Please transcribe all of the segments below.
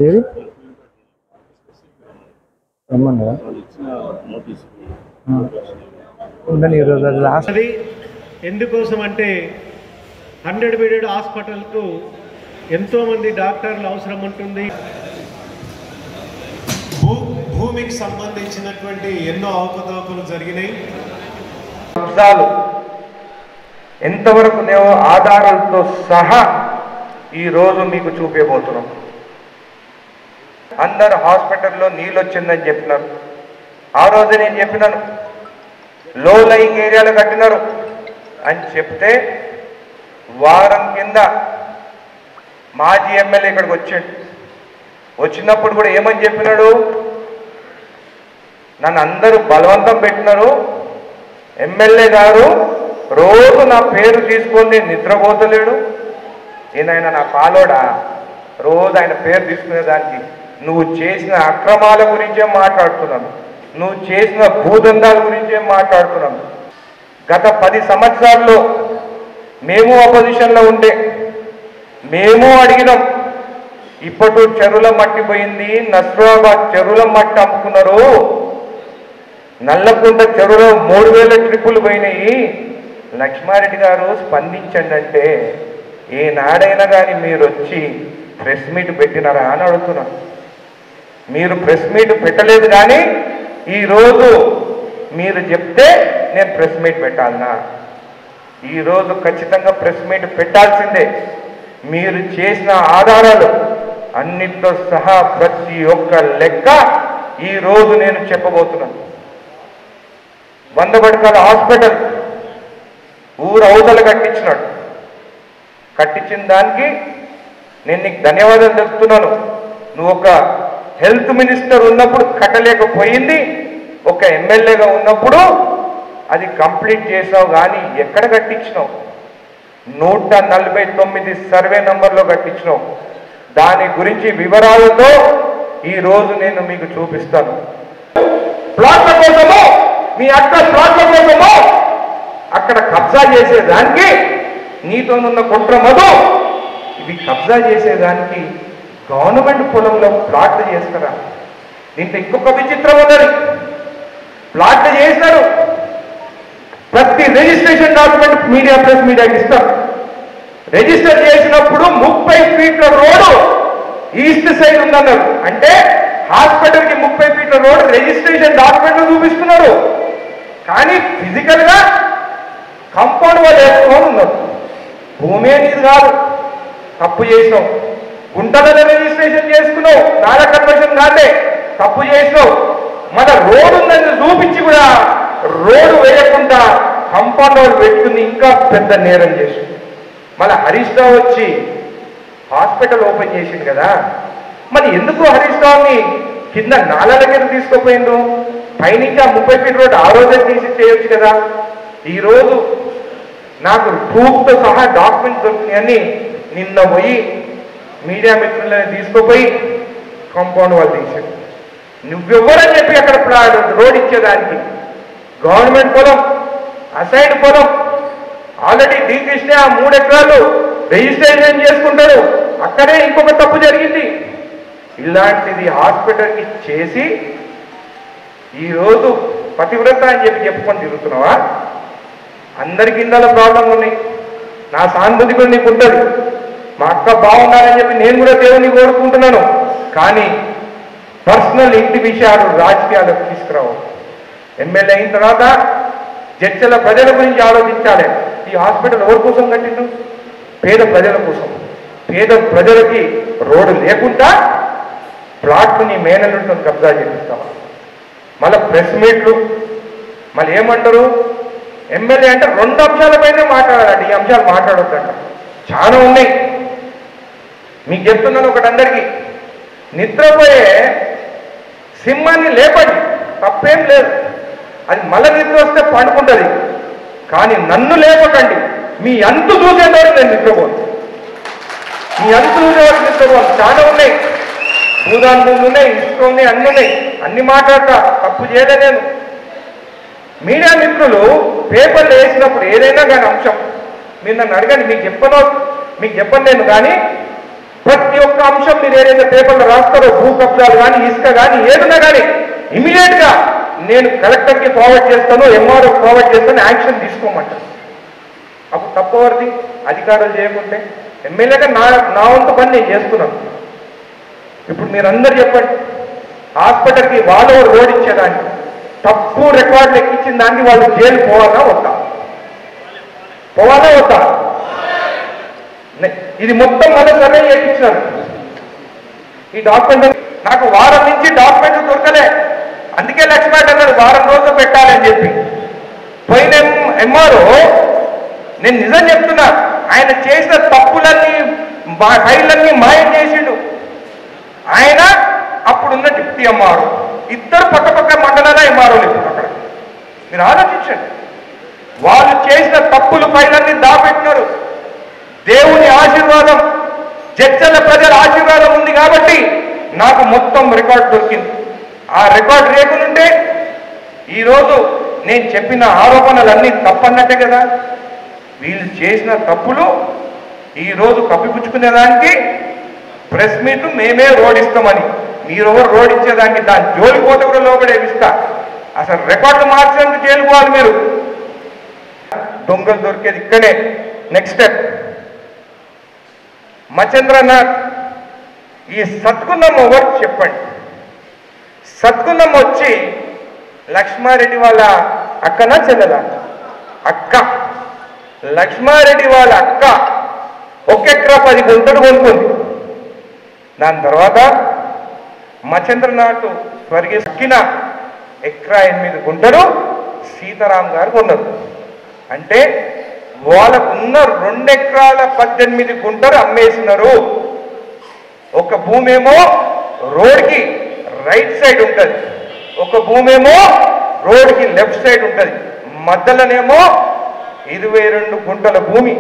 ఏది రమ్మన్నా ఉండని ఈరోజు అది లాస్ట్. అది ఎందుకోసం అంటే 100 బెడెడ్ హాస్పిటల్కు ఎంతోమంది డాక్టర్లు అవసరం ఉంటుంది. భూమికి సంబంధించినటువంటి ఎన్నో అవకతవకలు జరిగినాయి. అంశాలు ఎంతవరకు నేవో ఆధారాలతో సహా ఈరోజు మీకు చూపించబోతున్నాం. అందరు హాస్పిటల్లో నీళ్ళు వచ్చిందని చెప్పినారు. ఆ రోజు నేను చెప్పినాను లో లయింగ్ ఏరియాలో కట్టినారు అని చెప్తే వారం కింద మాజీ ఎమ్మెల్యే ఇక్కడికి వచ్చాడు. వచ్చినప్పుడు కూడా ఏమని చెప్పినాడు, నన్ను అందరూ బలవంతం పెట్టినారు, ఎమ్మెల్యే గారు రోజు నా పేరు తీసుకొని నేను నిద్రపోతలేడు, ఈయన నా పాలోడా, రోజు ఆయన పేరు తీసుకునేదానికి నువ్వు చేసిన అక్రమాల గురించే మాట్లాడుతున్నాను, నువ్వు చేసిన భూదందాల గురించే మాట్లాడుతున్నాను. గత 10 సంవత్సరాల్లో మేము అపోజిషన్లో ఉంటే మేము అడిగినాం, ఇప్పటి చెరువుల మట్టి పోయింది, నస్రాబాద్ చెరువుల మట్టి అమ్ముకున్నారు, నల్లకుంట చెరువులో 3000 ట్రిప్పులు పోయినాయి, లక్ష్మారెడ్డి గారు స్పందించండి అంటే ఏనాడైనా కానీ మీరు వచ్చి ప్రెస్ మీట్ పెట్టినారా అని అడుగుతున్నాను. మీరు ప్రెస్ మీట్ పెట్టలేదు, కానీ ఈరోజు మీరు చెప్తే నేను ప్రెస్ మీట్ పెట్టాలనా? ఈరోజు ఖచ్చితంగా ప్రెస్ మీట్ పెట్టాల్సిందే. మీరు చేసిన ఆధారాలు అన్నిటితో సహా ప్రతి ఒక్క లెక్క ఈరోజు నేను చెప్పబోతున్నాను. 100 పడకల హాస్పిటల్ ఊరు అవతల కట్టించినాడు. కట్టించిన దానికి నేను నీకు ధన్యవాదాలు చెప్తున్నాను. నువ్వు ఒక హెల్త్ మినిస్టర్ ఉన్నప్పుడు కట్టలేకపోయింది, ఒక ఎమ్మెల్యేగా ఉన్నప్పుడు అది కంప్లీట్ చేసావు, కానీ ఎక్కడ కట్టించినావు? 149 సర్వే నంబర్లో కట్టించినావు. దాని గురించి వివరాలతో ఈరోజు నేను మీకు చూపిస్తాను. ప్లాట్ల కోసమో మీ అక్క ప్లాట్ల కోసమో అక్కడ కబ్జా చేసేదానికి నీతోనున్న కుట్ర మధు, ఇవి కబ్జా చేసేదానికి గవర్నమెంట్ పొలంలో ప్లాట్లు చేస్తారా? దీంట్లో ఇంకొక విచిత్రం ఉన్నది. ప్లాట్లు చేసినారు, ప్రతి రిజిస్ట్రేషన్ డాక్యుమెంట్ ప్రెస్ మీడియాకి ఇస్తారు. రిజిస్టర్ చేసినప్పుడు 30 ఫీట్ల రోడ్డు ఈస్ట్ సైడ్ ఉందన్నారు. అంటే హాస్పిటల్కి 30 ఫీట్ల రోడ్డు రిజిస్ట్రేషన్ డాక్యుమెంట్లు చూపిస్తున్నారు, కానీ ఫిజికల్గా కంపౌండ్ వాళ్ళు వేసుకొని ఉన్నారు. భూమి అనేది కాదు, తప్పు చేసినావు. గుంటలలో రిజిస్ట్రేషన్ చేసుకున్నావు, నాల కన్వర్షన్ కాదే, తప్పు చేసినావు. మన రోడ్డు ఉందని చూపించి కూడా రోడ్డు వేయకుండా కంపౌండ్ వాళ్ళు పెట్టుకుని ఇంకా పెద్ద నేరం చేసి, మళ్ళీ హరీష్ రావు వచ్చి హాస్పిటల్ ఓపెన్ చేసింది కదా, మరి ఎందుకు హరీష్ రావుని కింద నాల దగ్గర తీసుకుపోయిండు? పైనుంచి ఆ 30 ఫీట్ రోడ్డు ఆ రోజే తీసి చేయొచ్చు కదా. ఈరోజు నాకు ప్రూఫ్తో సహా డాక్యుమెంట్స్ దొరికినాయని నిన్న పోయి మీడియా మిత్రులని తీసుకుపోయి కాంపౌండ్ వాళ్ళు తీసాడు. నువ్వెవ్వరని చెప్పి అక్కడ రోడ్ ఇచ్చేదానికి? గవర్నమెంట్ పొలం, అసైడ్ పొలం, ఆల్రెడీ డి కృష్ణ ఆ 3 ఎకరాలు రిజిస్ట్రేషన్ చేసుకుంటారు, అక్కడే ఇంకొక తప్పు జరిగింది. ఇలాంటిది హాస్పిటల్కి చేసి ఈరోజు పతివ్రత అని చెప్పి చెప్పుకొని తిరుగుతున్నావా? అందరికి ఇందాల ప్రాబ్లం ఉన్నాయి, నా సానుభూతి కూడా నీకు ఉంటుంది. మా అక్క బాగుండాలని చెప్పి నేను కూడా దేవుని కోరుకుంటున్నాను, కానీ పర్సనల్ ఇంటి విషయాలు రాజకీయాలకు తీసుకురావాలి. ఎమ్మెల్యే అయిన తర్వాత జడ్చల ప్రజల గురించి ఆలోచించాలి. ఈ హాస్పిటల్ ఎవరి కోసం కట్టిండు? పేద ప్రజల కోసం. పేద ప్రజలకి రోడ్డు లేకుండా ప్లాట్లు నీ మేనల్లుతో కబ్జా చేపిస్తావా? మళ్ళీ ప్రెస్ మీట్లు మళ్ళీ ఏమంటారు? ఎమ్మెల్యే అంటే 2 అంశాలపైనే మాట్లాడాలండి, ఈ అంశాలు మాట్లాడొద్దంట. చాలా ఉన్నాయి, మీకు చెప్తున్నాను ఒకటి అందరికీ. నిద్రపోయే సింహాన్ని లేపండి, తప్పేం లేదు, అది మళ్ళీ నిద్ర వస్తే పండుకుంటుంది, కానీ నన్ను లేపకండి. మీ అంతు చూసేవారు నేను నిద్రపోను, మీ అంతు చూసేవారు నిద్రపోను. చాలా ఉన్నాయి, భూదాన్ భూములు ఉన్నాయి, ఇసుక ఉన్నాయి, అన్నీ ఉన్నాయి, అన్ని మాట్లాడతా, తప్పు చేయలే నేను. మీడియా మిత్రులు పేపర్లు వేసినప్పుడు ఏదైనా కానీ అంశం మీరు నన్ను అడగండి, మీకు చెప్పను నేను, కానీ ప్రతి ఒక్క అంశం మీరు ఏదైతే పేపర్లో రాస్తారో, భూ కబ్జాలు కానీ, ఇసుక కానీ, ఏదైనా కానీ ఇమీడియట్ గా నేను కలెక్టర్కి ఫార్వర్డ్ చేస్తాను, ఎంఆర్ఓ ఫార్వర్డ్ చేస్తాను, యాక్షన్ తీసుకోమంటాను. అప్పుడు తప్పవరిది అధికారులు చేయకుంటే. ఎమ్మెల్యేగా నా వంతు పని నేను చేస్తున్నాను. ఇప్పుడు మీరందరూ చెప్పండి, హాస్పిటల్కి వాళ్ళు రోడ్ ఇచ్చేదాన్ని తప్పు రికార్డులు ఎక్కించిన దాన్ని వాళ్ళు జైలు పోవాలా వద్దా? పోవాలా వద్దా? ఇది మొత్తం మన సర్వే చేయించినారు. ఈ డాక్యుమెంట్ నాకు వారం నుంచి డాక్యుమెంట్ దొరకలే. అందుకే లక్ష్మణ్ అన్నాడు వారం రోజులు పెట్టాలని చెప్పి. పోయిన ఎంఆర్ఓ, నేను నిజం చెప్తున్నా, ఆయన చేసిన తప్పులన్నీ ఫైళ్ళన్నీ మాయం చేసిండు. ఆయన అప్పుడున్న డిప్యూటీ ఎంఆర్ఓ, ఇద్దరు పక్క మండలాల ఎంఆర్ఓలు ఇప్పుడు అక్కడ. మీరు ఆలోచించండి, వాళ్ళు చేసిన తప్పులు ఫైళ్ళన్నీ దాపెట్టినారు. దేవుని ఆశీర్వాదం, జడ్చల ప్రజల ఆశీర్వాదం ఉంది కాబట్టి నాకు మొత్తం రికార్డు దొరికింది. ఆ రికార్డు లేకుంటే ఈరోజు నేను చెప్పిన ఆరోపణలన్నీ తప్పన్నట్టే కదా. వీళ్ళు చేసిన తప్పులు ఈరోజు కప్పిపుచ్చుకునేదానికి ప్రెస్ మీట్ మేమే రోడ్ ఇస్తామని, మీరెవరు రోడ్ ఇచ్చేదానికి దాని జోలిపోతే కూడా లోపడేమిస్తా. అసలు రికార్డు మార్చడానికి జైలుకోవాలి మీరు. దొంగలు దొరికేది ఇక్కడే. నెక్స్ట్ స్టెప్, మచేంద్రనాథ్ ఈ సత్కున్నమ్మ ఎవరు చెప్పండి. సత్కున్నమ్మ వచ్చి లక్ష్మారెడ్డి వాళ్ళ అక్కనా చెల్లెలా? అక్క. లక్ష్మారెడ్డి వాళ్ళ అక్క 1 ఎకరా 10 గుంటలు కొనుక్కుంది. దాని తర్వాత మచేంద్రనాథ్ స్వర్గీయ అక్కిన 1 ఎకరా 8 గుంటలు సీతారాం గారు కొన్నారు. అంటే వాళ్ళకున్న 2 ఎకరాల 18 గుంటలు అమ్మేసినారు. ఒక భూమేమో రోడ్కి రైట్ సైడ్ ఉంటుంది, ఒక భూమేమో రోడ్కి లెఫ్ట్ సైడ్ ఉంటుంది. మధ్యలోనేమో 22 గుంటల భూమి.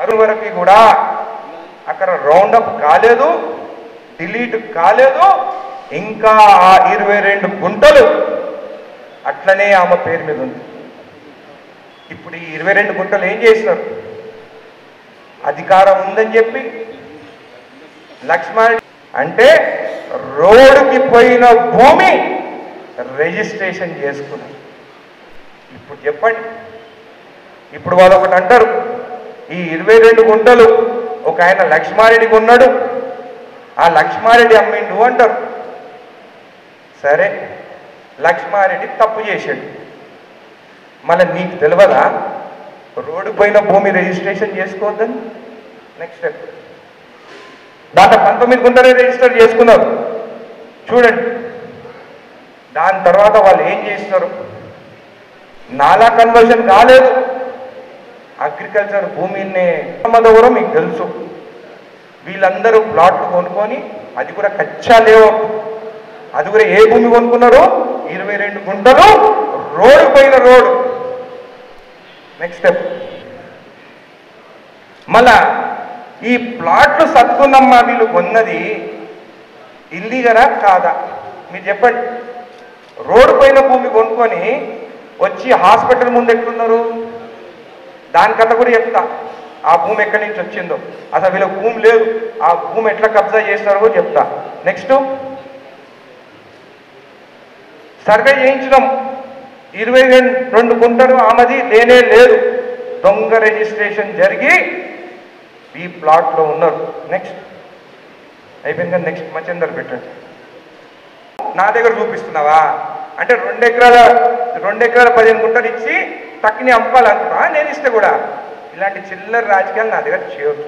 అరువరకు కూడా అక్కడ రౌండప్ కాలేదు, డిలీట్ కాలేదు. ఇంకా ఆ 22 గుంటలు అట్లనే ఆమె పేరు మీద ఉంది. ఇప్పుడు ఈ 22 గుంటలు ఏం చేసినారు? అధికారం ఉందని చెప్పి లక్ష్మణ్ అంటే రోడ్డుకి పోయిన భూమి రిజిస్ట్రేషన్ చేసుకున్నారు. ఇప్పుడు చెప్పండి, ఇప్పుడు వాళ్ళు ఒకటి అంటారు, ఈ 22 గుంటలు ఒక ఆయన లక్ష్మారెడ్డికి ఉన్నాడు, ఆ లక్ష్మారెడ్డి అమ్మిండు అంటారు. సరే, లక్ష్మారెడ్డి తప్పు చేశాడు, మళ్ళీ నీకు తెలియదా రోడ్డు పోయిన భూమి రిజిస్ట్రేషన్ చేసుకోవద్దని? నెక్స్ట్ స్టెప్, దాంట్లో 19 గుంటలే రిజిస్టర్ చేసుకున్నారు. చూడండి, దాని తర్వాత వాళ్ళు ఏం చేస్తున్నారు? నాలా కన్వర్షన్ కాలేదు, అగ్రికల్చర్ భూమిని కూడా మీకు తెలుసు. వీళ్ళందరూ ప్లాట్లు కొనుక్కొని, అది కూడా కచ్చా లేఅవుట్, అది కూడా ఏ భూమి కొనుక్కున్నారు? 22 గుంటలు రోడ్డు పోయిన రోడ్డు. నెక్స్ట్ స్టెప్, మళ్ళా ఈ ప్లాట్లు సత్కున్నమ్మ వీళ్ళు కొన్నది ఇల్లీగలా కాదా? మీరు చెప్పండి. రోడ్డు పోయిన భూమి కొనుక్కొని వచ్చి హాస్పిటల్ ముందు ఎట్లున్నారు? దానికన్నా కూడా చెప్తా, ఆ భూమి ఎక్కడి నుంచి వచ్చిందో, అసలు వీళ్ళకి భూమి లేదు, ఆ భూమి ఎట్లా కబ్జా చేస్తారో కూడా చెప్తా. నెక్స్ట్, సర్వే చేయించడం 22 గుంటలు ఆమెది లేనే లేదు, దొంగ రిజిస్ట్రేషన్ జరిగి ఈ ప్లాట్లో ఉన్నారు. నెక్స్ట్ అయిపోయింది కదా. నెక్స్ట్ మచేందర్ పెట్టండి. నా దగ్గర చూపిస్తున్నావా అంటే 2 ఎకరాల 15 గుంటలు ఇచ్చి తక్కిని అమ్ముకోవాలనుకున్నా. నేను ఇస్తే కూడా ఇలాంటి చిల్లర రాజకీయాలు నా దగ్గర చేయొద్దు.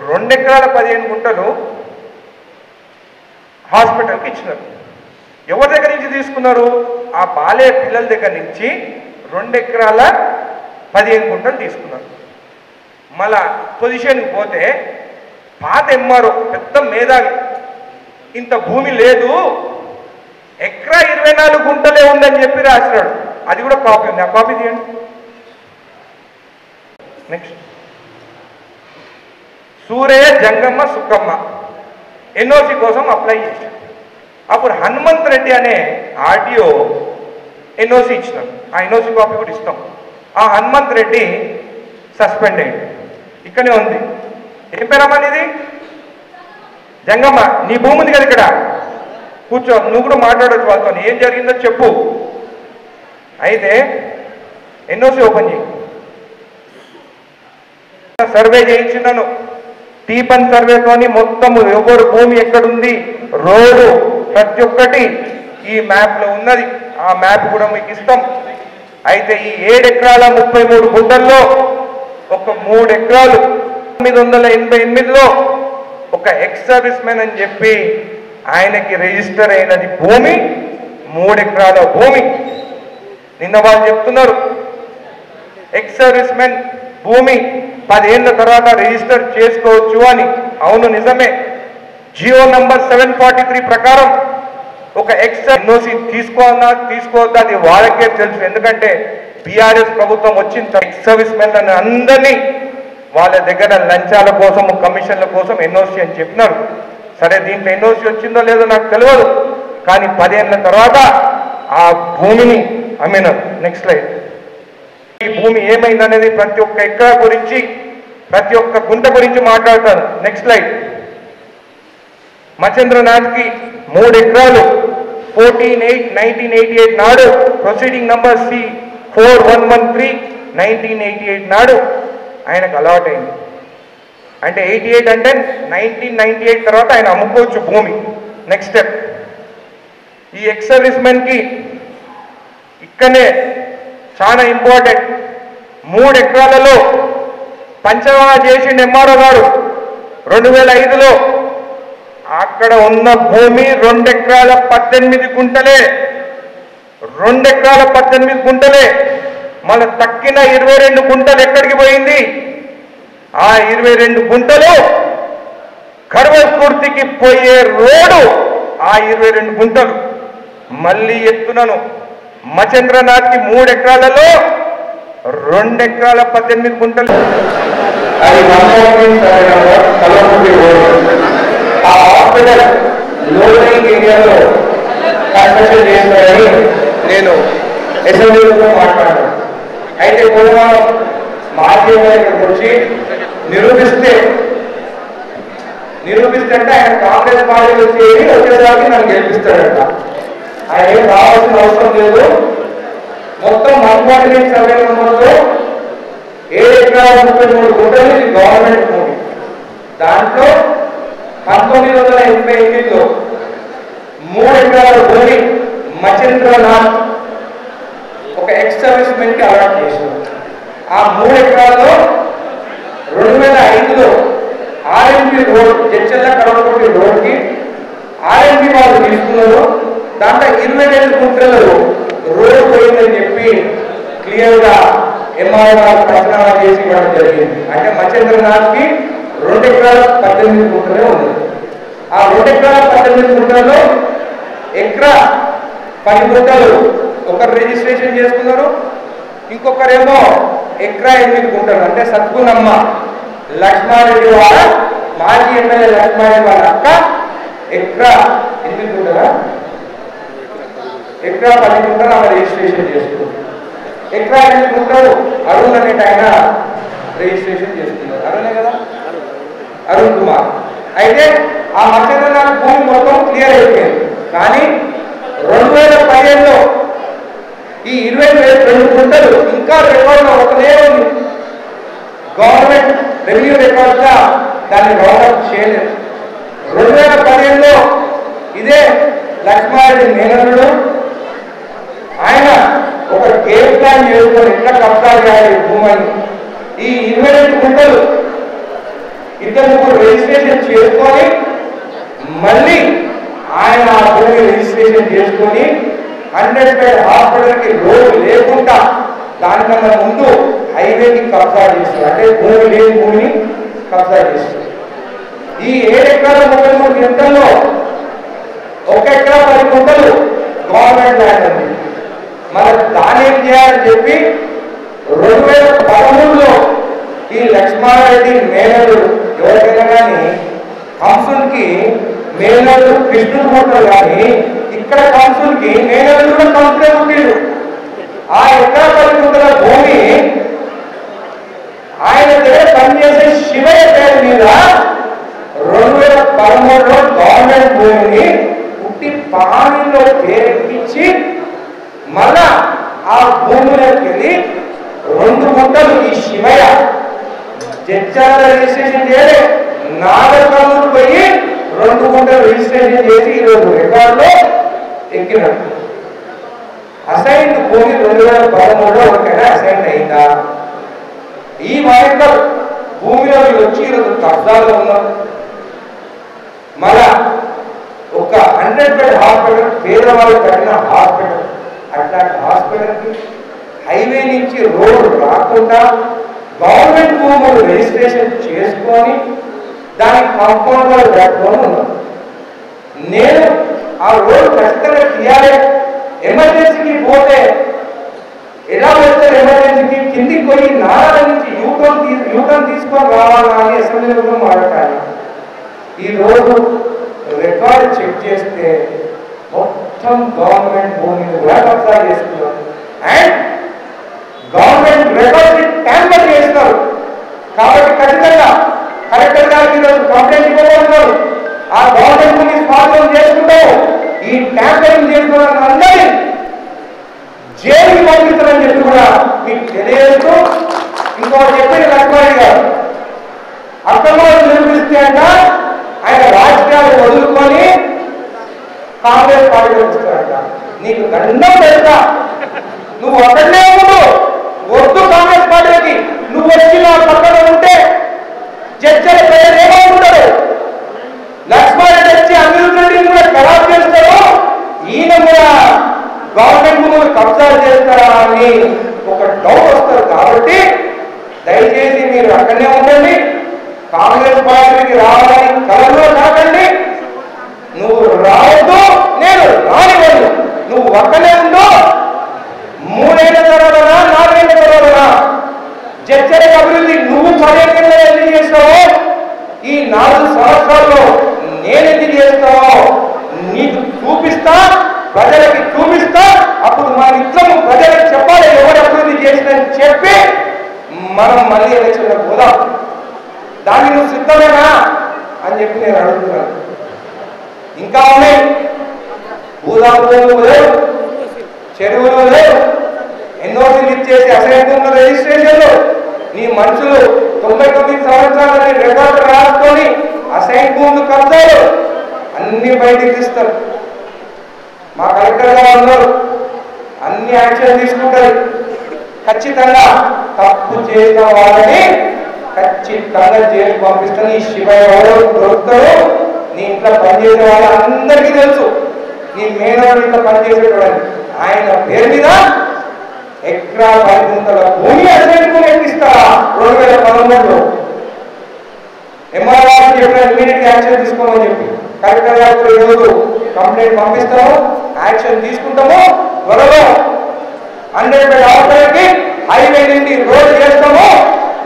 2 ఎకరాల 15 గుంటలు హాస్పిటల్కి ఇచ్చినారు. ఎవరి దగ్గర నుంచి తీసుకున్నారు? ఆ బాలే పిల్లల దగ్గర నుంచి 2 ఎకరాల 15 గుంటలు తీసుకున్నారు. మళ్ళా పొజిషన్కి పోతే పాత ఎంఆర్ఓ పెద్ద మేధావి, ఇంత భూమి లేదు, ఎకరా 24 గుంటలే ఉందని చెప్పి రాసినాడు. అది కూడా కాపీ ఉంది, ఆ కాపీ తీయండి. నెక్స్ట్, సూరయ్య జంగమ్మ సుక్కమ్మ ఎన్ఓసి కోసం అప్లై చేశారు. అప్పుడు హనుమంత్ రెడ్డి అనే ఆర్టీఓ ఎన్ఓసి ఇచ్చినారు. ఆ ఎన్ఓసి కాపీ కూడా ఇస్తాం. ఆ హనుమంత్ రెడ్డి సస్పెండ్ అయ్యింది. ఇక్కడనే ఉంది. ఏం పేరమ్మా ఇది? జంగమ్మ నీ భూమి ఉంది కదా ఇక్కడ, కూర్చో, నువ్వు కూడా మాట్లాడచ్చు వాళ్ళతో, ఏం జరిగిందో చెప్పు. అయితే ఎన్ఓసి ఓపెన్ చేయి. సర్వే చేయించినాను, టీపన్ సర్వేతోని మొత్తము ఎవరు భూమి ఎక్కడుంది, రోడ్డు ప్రతి ఒక్కటి ఈ మ్యాప్లో ఉన్నది. ఆ మ్యాప్ కూడా మీకు ఇస్తాం. అయితే ఈ 7 ఎకరాల 33 గుంటల్లో ఒక 3 ఎకరాలు 988లో ఒక ఎక్స్ సర్వీస్ మెన్ అని చెప్పి ఆయనకి రిజిస్టర్ అయినది భూమి 3 ఎకరాల భూమి. నిన్న వాళ్ళు చెప్తున్నారు ఎక్స్ సర్వీస్ మెన్ భూమి 10 ఏళ్ల తర్వాత రిజిస్టర్ చేసుకోవచ్చు అని. అవును, నిజమే. జియో నంబర్ 743 ప్రకారం ఒక ఎక్స్ ఎన్ఓసి తీసుకోవద్దా అది వాళ్ళకే తెలుసు. ఎందుకంటే బీఆర్ఎస్ ప్రభుత్వం వచ్చిన ఎక్స్ సర్వీస్ మెన్ అందరినీ వాళ్ళ దగ్గర లంచాల కోసం కమిషన్ల కోసం ఎన్ఓసి అని చెప్పినారు. సరే, దీంట్లో ఎన్ఓసి వచ్చిందో లేదో నాకు తెలియదు, కానీ 10 ఏళ్ల తర్వాత ఆ భూమిని అమ్మినారు. Next slide. ఈ భూమి ఏమైందనేది ప్రతి ఒక్క ఎకరా గురించి, ప్రతి ఒక్క గుంట గురించి మాట్లాడతాను. Next slide. మచేంద్రనాథ్కి 3 ఎకరాలు 14/8/1988 నాడు ప్రొసీడింగ్ నంబర్ C4113 1988 నాడు ఆయనకు అలాట్ అయింది. అంటే 88 అంటే 1998 తర్వాత ఆయన అమ్ముకోవచ్చు భూమి. Next step. ఈ ఎక్స్ సర్వీస్ మెన్కి ఇక్కడనే చాలా ఇంపార్టెంట్, 3 ఎకరాలలో పంచనామా చేసిండు ఎంఆర్ఓ గారు 2005లో. అక్కడ ఉన్న భూమి 2 ఎకరాల 18 గుంటలే, 2 ఎకరాల 18 గుంటలే. మన తక్కిన 22 గుంటలు ఎక్కడికి పోయింది? ఆ 22 గుంటలు కర్వస్ఫూర్తికి పోయే రోడ్డు, ఆ 22 గుంటలు. మళ్ళీ ఎత్తునను మచేంద్రనాథ్కి 3 ఎకరాలలో 2 ఎకరాల 18 గుంటలు. అది ఆ హాస్పిటల్ లోడింగ్ ఏరియాలో కన్స్ట్రక్షన్ చేస్తారని నేను అసెంబ్లీలో మాట్లాడాను. అయితే పూర్వం మాజీ ఇక్కడికి వచ్చి నిరూపిస్తే అంటే ఆయన కాంగ్రెస్ పార్టీలో చేరి వచ్చేసరికి నన్ను గెలిపిస్తాడంట. ఆయన ఏం రావాల్సిన అవసరం లేదు. మొత్తం 148 సర్వే నెంబర్లో 7 ఎకరాల 33 గుంటలు ఇది గవర్నమెంట్ భూమి. దాంట్లో 1988లో 3 ఎకరాల భూమి మచేంద్రనాథ్ ఒక ఎక్స్ సర్వీస్ మెన్ కి అలాట్ చేశారు. ఆ 3 ఎకరాల్లో 2005లో ఆర్ఎంపీ రోడ్ జడ్చెల్ల కడవకోటి రోడ్కి ఆర్ఎంపీ వాళ్ళు తీసుకున్నారు. దాంట్లో 22 గుంటలు రోడ్ పోయిందని చెప్పి క్లియర్గా ఎంఆర్ఓ గారు పంచనామా చేసి ఇవ్వడం జరిగింది. అంటే మచేంద్రనాథ్కి 2 ఎకరాల 18 గుంటలే ఉంది. ఆ 2 ఎకరాల 18 గుంటల్లో ఎకరా 10 గుంటలు ఒకరు రిజిస్ట్రేషన్ చేసుకున్నారు, ఇంకొకరేమో ఎకరా 8 గుంటలు. అంటే సద్గుణమ్మ లక్ష్మారెడ్డి వాళ్ళ మాజీ ఎమ్మెల్యే లక్ష్మారెడ్డి వాళ్ళ అక్క ఎకరా 8 గుంటల ఎకరా 10 గుంటలు ఆమె రిజిస్ట్రేషన్ చేసుకున్నారు. ఎకరా 8 గుంటలు అరుణ్ అనేటి ఆయన రిజిస్ట్రేషన్ చేసుకున్నారు. అరుణే కదా, అరుణ్ కుమార్. అయితే ఆ మచేంద్రనాథ్ భూమి మొత్తం క్లియర్ అయిపోయింది. కానీ 2015లో ఈ 22 గుంటలు ఇంకా రికార్డులో ఒకనే ఉంది. గవర్నమెంట్ రెవెన్యూ రికార్డ్గా దాన్ని రౌండప్ చేయలేదు. 2015లో ఇదే లక్ష్మారెడ్డి మేనల్లుడు ఆయన ఒక గేమ్ ప్లాన్ చేసుకొని ఎట్లా కబ్జా చేయాలి భూమిని. ఈ 22 గుంటలు 2-3 రిజిస్ట్రేషన్ చేసుకొని మళ్ళీ ఆయన ఆ భూమి రిజిస్ట్రేషన్ చేసుకొని 100 బెడ్ హాస్పిటల్కి రోడ్డు లేకుండా దానికన్నా ముందు హైవేకి కబ్జా చేస్తారు. అంటే భూమి లేని భూమిని కబ్జా చేస్తారు. ఈ 7 ఎకరాల 33 గుంటల్లో 1 ఎకరా 10 గుంటలు గవర్నమెంట్ ల్యాండ్ ఉంది. మరి దాన్ని ఏం చేయాలని చెప్పి 2013లో ఈ లక్ష్మారెడ్డి మేనల్లుడు ఎవరికైనా కానీ కంసుల్కి మేనల్లుడు కృష్ణుడు పుట్టారు, కానీ ఇక్కడ కంసుల్కి మేనల్లుడు కూడా కంసులే పుట్టిండు. ఆ ఎకరా 10 గుంటల భూమి ఆయన దగ్గర పనిచేసే శివయ్య పేరు మీద 2013లో భూములకు వెళ్ళి 2 గుంటలు ఈ శివయ్య జడ్జాల రిజిస్ట్రేషన్ చేయలే, నాగరికలు పోయి 2 గుంటలు రిజిస్ట్రేషన్ చేసి ఈరోజు రికార్డులో ఎక్కినట్టు. అసైన్ భూమి 2013లో ఒకటైనా అసైన్ అయిందా? ఈ వాయిదా భూమిలో మీరు వచ్చి ఈరోజు కబ్జాలో ఉన్నారు. మళ్ళా ఒక 100 బెడ్ హాస్పిటల్, పేదవాళ్ళు కట్టిన హాస్పిటల్, అట్లాంటి హాస్పిటల్కి హైవే నుంచి రోడ్డు రాకుండా గవర్నమెంట్ భూములు రిజిస్ట్రేషన్ చేసుకొని దానికి కాంపౌండ్ వాళ్ళు కట్టుకొని ఉన్నారు. నేను ఆ రోడ్డు ఖచ్చితంగా తీయాలి. ఎమర్జెన్సీకి పోతే ఎలా వెళ్తారు? ఎమర్జెన్సీకి కిందికి పోయి నారాయణ నుంచి యూటర్న్ తీసుకొని రావాలా అని అసెంబ్లీలో మాట్లాడాలి. ఈరోజు రికార్డు చెక్ చేస్తే మొత్తం గవర్నమెంట్ భూమిని కూడా కబ్జా చేస్తున్నారు అండ్ గవర్నమెంట్ రికార్డు ట్యాంపర్ చేస్తారు. కాబట్టి ఖచ్చితంగా కలెక్టర్ గారికి ఈరోజు కంప్లైంట్ ఇవ్వబోతున్నారు. ఆ గవర్నమెంట్ భూమి స్వాధీనం చేసుకుంటాము, ఈ ట్యాంపరింగ్ చేసుకున్న అందరినీ జైలుకి పంపిస్తారని చెప్పి కూడా మీకు తెలియజేస్తూ ఇంకొకటి చెప్పిన లక్ష్మణ్ గారు అక్రమాలు నిర్మిస్తే అంట ఆయన రాజకీయాలు వదులుకొని కాంగ్రెస్ పార్టీలో వస్తాడంట. నీకు దండం పెడతా, నువ్వు అక్కడనే ఉండు, వద్దు కాంగ్రెస్ పార్టీకి. నువ్వు వచ్చి నా పక్కన ఉంటే చర్చల ప్రజలు ఏమవుతుంటారు? లక్ష్మణ్ రెడ్డి వచ్చి అభివృద్ధి రెడ్డిని కూడా ఖరాబ్ చేస్తాడు, ఈయన కూడా గవర్నమెంట్ భూములు కబ్జా చేస్తారా అని ఒక డౌట్ వస్తారు. కాబట్టి దయచేసి మీరు అక్కడనే ఉండండి, కాంగ్రెస్ పార్టీకి రావాలని కలలో కాకండి. నువ్వు రావద్దు, నేను రానివ్వను. నువ్వు ఒక్కనే ఉండు. 3 ఏళ్ల తర్వాతనా 4 ఏళ్ల తర్వాతనా చర్చల అభివృద్ధి నువ్వు 15 ఏళ్ళ ఎందుకు చేస్తావో, ఈ 4 సంవత్సరాల్లో నేను ఎందుకు చేస్తావో నీకు చూపిస్తా, ప్రజలకి చూపిస్తా. అప్పుడు మన ఇద్దరం ప్రజలకు చెప్పాలి ఎవరు అభివృద్ధి చేసిందని చెప్పి మనం మళ్ళీ ఎలక్షన్లో పోదాం. దానికి నువ్వు సిద్ధమేనా అని చెప్పి నేను అడుగుతున్నాను. ఇంకా ఉన్నాయి, భూదాలు లేవు, చెరువులు లేవు, ఎన్నోసీలు ఇచ్చేసి అసైన్ భూముల రిజిస్ట్రేషన్లు. నీ మనుషులు 99 సంవత్సరాలని రికార్డు రాసుకొని అసైన్ భూములు కబ్జాలు అన్ని బయటికి తీస్తారు. మా కలెక్టర్ గారు ఉన్నారు, అన్ని యాక్షన్ తీసుకుంటారు. ఖచ్చితంగా తప్పు చేసిన వాళ్ళని ఖచ్చితంగా జైలు పంపిస్తాను. ఈ శివయ్య ఎవరో దొరుకుతారు. నీ ఇంట్లో పనిచేసే వాళ్ళు అందరికీ తెలుసు, నీ మేనవాడు ఇంట్లో పనిచేసేటోడని. ఆయన పేరు మీద ఎకరా 10 గుంటల భూమి అసైన్ భూమి ఎక్కిస్తారా 2013లో? ఎంఆర్ఓ చెప్పిన ఇమీడియట్ యాక్షన్ తీసుకోమని చెప్పి కలెక్టర్ గారు ఈరోజు కంప్లైంట్ పంపిస్తాము, యాక్షన్ తీసుకుంటాము. త్వరలో 100 బెడ్ హాస్పిటల్కి హైవే నుండి రోడ్ చేస్తాము.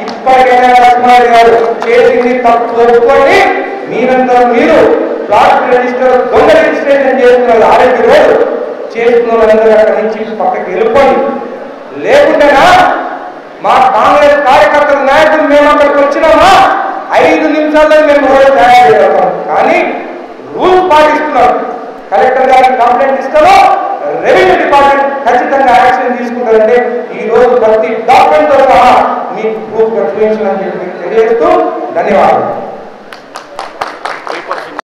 ఇప్పటికైనా లక్ష్మణ్ గారు చేసింది తప్పు ఒప్పుకోండి. మీరంతా మీరు ప్లాట్ రిజిస్టర్ దొంగ రిజిస్ట్రేషన్ చేస్తున్నారు, ఆరోగ్య రోడ్డు చేస్తున్న వాళ్ళందరూ అక్కడి నుంచి పక్కకి వెళ్ళిపోండి. లేకుండానా మా కాంగ్రెస్ కార్యకర్తల నాయకులు మేము అక్కడికి వచ్చినామా 5 నిమిషాల్లో మేము రోడ్డు తయారు చేయగలుగుతాం. కానీ రూల్ పాటిస్తున్నారు. కలెక్టర్ గారికి కంప్లైంట్ ఇస్తారో రెవెన్యూ డిపార్ట్మెంట్ ఖచ్చితంగా యాక్షన్ తీసుకుంటారంటే ఈ రోజు ప్రతి డాక్యుమెంట్తో సహా మీకు ప్రూఫ్ చూపించాలని చెప్పి తెలియజేస్తూ ధన్యవాదాలు.